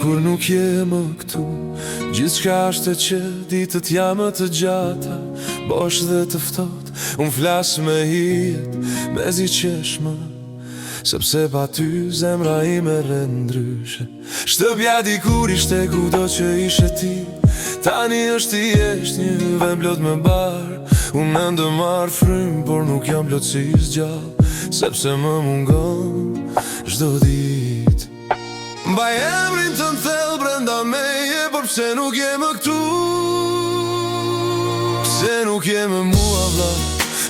kur nuk je më këtu. Gjithçka është e që ditët janë më të gjata, bosh dhe të ftohtë, unë flas me hijet, me zi qeshmë, sepse pa ty zemra ime rën ndryshe. Shtëpja dikur ishte kudo që ishe ti, tani është i jesht një vend plot me bar. Unë ende marr frym, por nuk jam plotësisht gjallë, sepse më mungon çdo ditë. Mbaj emrin të thellë brenda meje, por pse nuk je më këtu? Pse nuk je me mua vlla?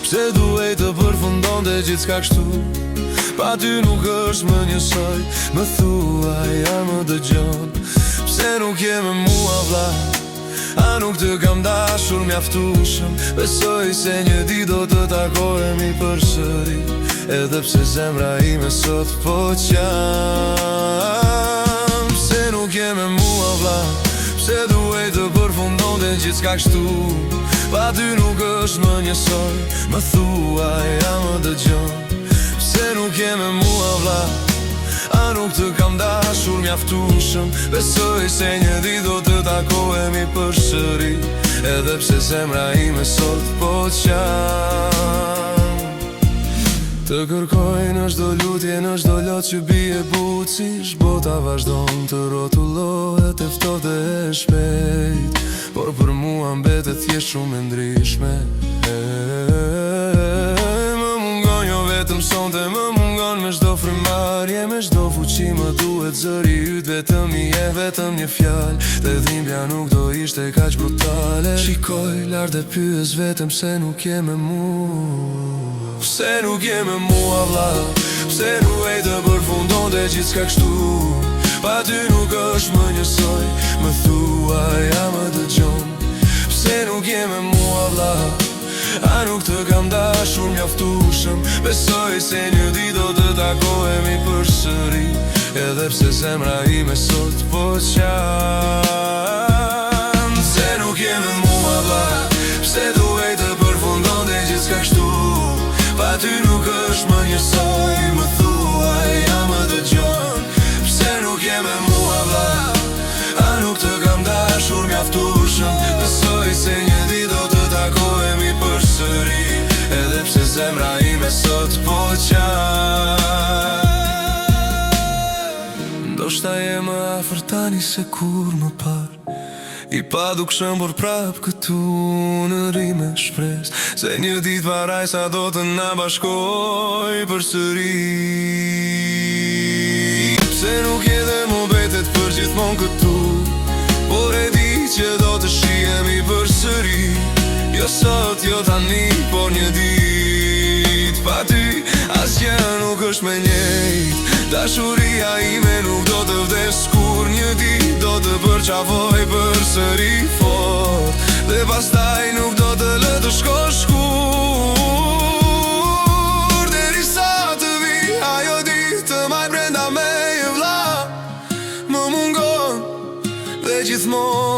Pse duhej të përfundonte gjithçka kështu? Pa ty nuk është më njësoj, më thuaj, a më dëgjon? Pse nuk je me mua vlla? A nuk të kam dashur mjaftueshëm? Besoj se një ditë do të takohemi përsëri, edhe pse zemra ime sot po qan. Pse nuk je me mua vlla? Pse duhej të përfundonte gjithçka kështu? Pa ty nuk është më njësoj, më thuaj, a më dëgjon? Pse nuk je me mua vlla? A nuk të kam dashur mjaftueshëm? Besoj se një ditë do të takohemi përsëri, edhe pse zemra ime sot po qan. Të kërkoj në çdo lutje, në çdo lot që bie bucish, bota vazhdon të rrotullohet e ftohtë e shpejt, por për mua mbetet thjesht shumë e ndryshme. Më mungon jo vetëm sonte, më mungon me çdo frymarrje, me çdo fuqi më duhet zëri yt, vetëm i je vetëm një fjalë, dhe dhimbja nuk do ishte kaq brutale. Shikoj lart dhe pyes vetëm se nuk je me mua. Pse nuk je me mua vlla? Pse duhej të përfundonte gjithçka kështu? Pa ty nuk është më njësoj, më thuaj, a më dëgjon? Pse nuk je me mua vlla? A nuk të kam dashur mjaftueshëm? Besoj se një ditë do të takohemi përsëri, edhe pse zemra ime sot po qan. Pse nuk je me mua vlla? Pse duhej të përfundonte gjithçka kështu? Pa ty nuk është më njësoj, më thuaj, a më dëgjon? Pse nuk je me mua vlla? A nuk të kam dashur mjaftueshëm? Besoj se një ditë do të takohemi përsëri, edhe pse zemra ime sot po qan. Ndoshta je më afër tani se kur më parë, i padukshëm por prap këtu në rime shpres, se një ditë parajsa do të na bashkoj përsëri. Pse nuk je dhe mobetet për gjithmonë këtu, por e di që do të shihemi përsëri, jo sot, jo tani, por një ditë. Pa ty asgjë nuk është me njejt, dashuria ime nuk do të vdes kur një ditë do të përqafoj përsëri fort, dhe pastaj nuk do të lë të shkosh kur. Derisa të vi ajo ditë të maj brenda meje vlla, më mungon dhe gjithmonë